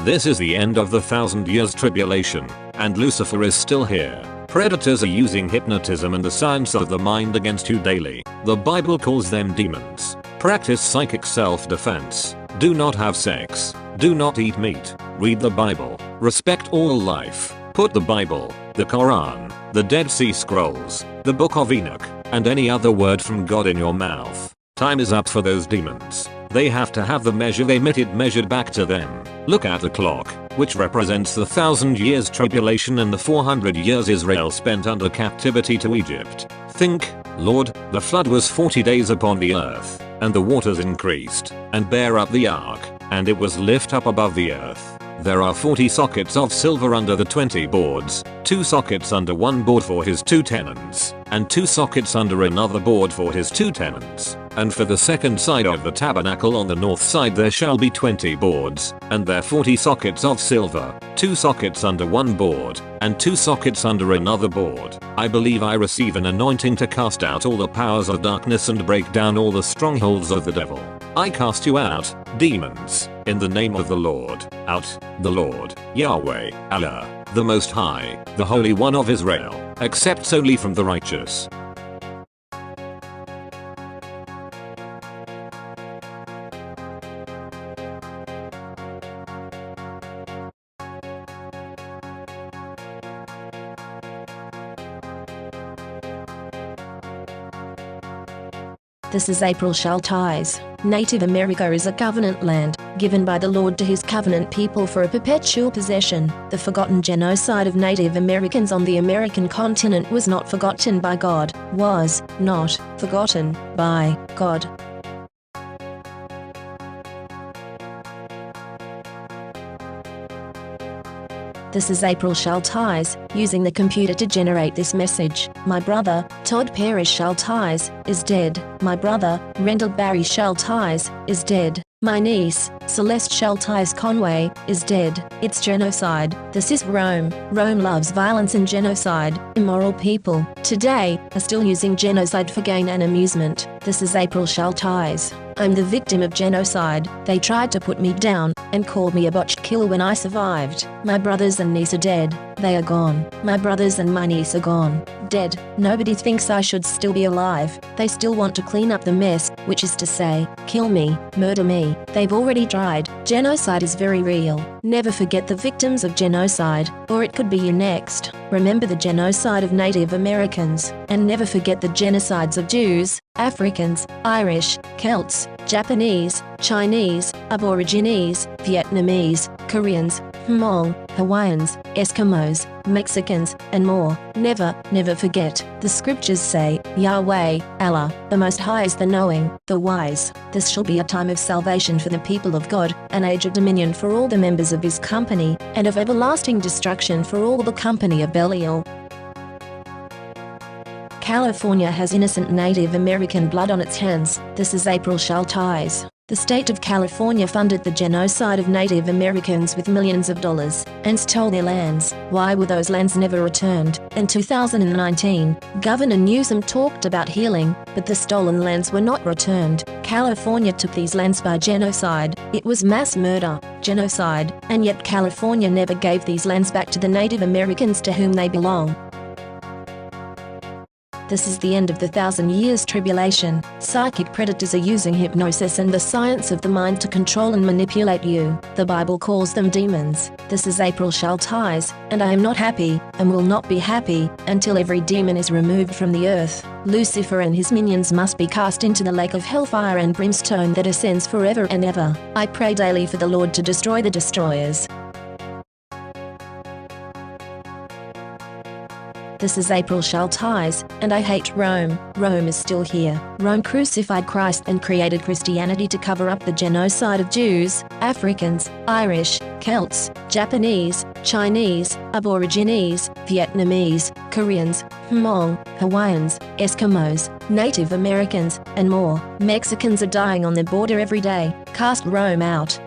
This is the end of the 1,000 years tribulation, and Lucifer is still here. Predators are using hypnotism and the science of the mind against you daily. The Bible calls them demons. Practice psychic self-defense. Do not have sex. Do not eat meat. Read the Bible. Respect all life. Put the Bible, the Quran, the Dead Sea Scrolls, the Book of Enoch, and any other word from God in your mouth. Time is up for those demons. They have to have the measure they emitted measured back to them. Look at the clock, which represents the 1,000 years tribulation and the 400 years Israel spent under captivity to Egypt. Think, Lord, the flood was 40 days upon the earth, and the waters increased, and bare up the ark, and it was lift up above the earth. There are 40 sockets of silver under the 20 boards, 2 sockets under one board for his 2 tenons, and 2 sockets under another board for his 2 tenons. And for the second side of the tabernacle on the north side there shall be 20 boards, and there 40 sockets of silver, 2 sockets under one board, and 2 sockets under another board. I believe I receive an anointing to cast out all the powers of darkness and break down all the strongholds of the devil. I cast you out, demons, in the name of the Lord. Out, the Lord, Yahweh, Allah, the Most High, the Holy One of Israel, accepts only from the righteous. This is April Schulthies. Native America is a covenant land, given by the Lord to his covenant people for a perpetual possession. The forgotten genocide of Native Americans on the American continent was not forgotten by God, was not forgotten by God. This is April Schulthies, using the computer to generate this message. My brother, Todd Parrish Schulthies, is dead. My brother, Rendell Barry Schulthies, is dead. My niece, Celeste Schulthies Conway, is dead. It's genocide. This is Rome. Rome loves violence and genocide. Immoral people, today, are still using genocide for gain and amusement. This is April Schulthies. I'm the victim of genocide. They tried to put me down, and called me a botched killer when I survived. My brothers and niece are dead. They are gone. My brothers and my niece are gone. Dead. Nobody thinks I should still be alive. They still want to clean up the mess, which is to say, kill me, murder me. They've already tried. Genocide is very real. Never forget the victims of genocide, or it could be you next. Remember the genocide of Native Americans, and never forget the genocides of Jews, Africans, Irish, Celts, Japanese, Chinese, Aborigines, Vietnamese, Koreans, Hmong, Hawaiians, Eskimos, Mexicans, and more. Never, never forget. The scriptures say, Yahweh, Allah, the Most High is the knowing, the wise. This shall be a time of salvation for the people of God, an age of dominion for all the members of his company, and of everlasting destruction for all the company of Belial. California has innocent Native American blood on its hands. This is April Schulthies. The state of California funded the genocide of Native Americans with millions of dollars, and stole their lands. Why were those lands never returned? In 2019, Governor Newsom talked about healing, but the stolen lands were not returned. California took these lands by genocide. It was mass murder, genocide, and yet California never gave these lands back to the Native Americans to whom they belong. This is the end of the 1,000 years tribulation. Psychic predators are using hypnosis and the science of the mind to control and manipulate you. The Bible calls them demons. This is April Schulthies, and I am not happy, and will not be happy, until every demon is removed from the earth. Lucifer and his minions must be cast into the lake of hellfire and brimstone that ascends forever and ever. I pray daily for the Lord to destroy the destroyers. This is April Schulthies, and I hate Rome. Rome is still here. Rome crucified Christ and created Christianity to cover up the genocide of Jews, Africans, Irish, Celts, Japanese, Chinese, Aborigines, Vietnamese, Koreans, Hmong, Hawaiians, Eskimos, Native Americans, and more. Mexicans are dying on the border every day. Cast Rome out.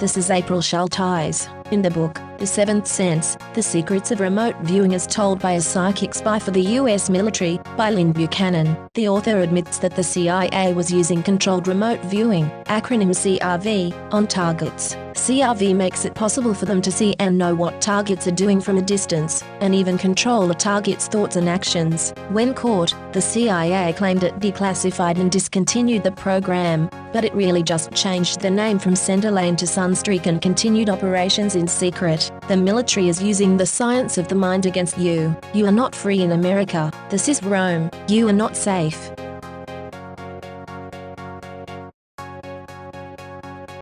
This is April Schulthies. In the book, The Seventh Sense, The Secrets of Remote Viewing as Told by a Psychic Spy for the U.S. Military, by Lynn Buchanan. The author admits that the CIA was using controlled remote viewing, acronym CRV, on targets. CRV makes it possible for them to see and know what targets are doing from a distance, and even control a target's thoughts and actions. When caught, the CIA claimed it declassified and discontinued the program, but it really just changed the name from Centerlane to Sunstreak and continued operations in secret. The military is using the science of the mind against you. You are not free in America. This is Rome. You are not safe.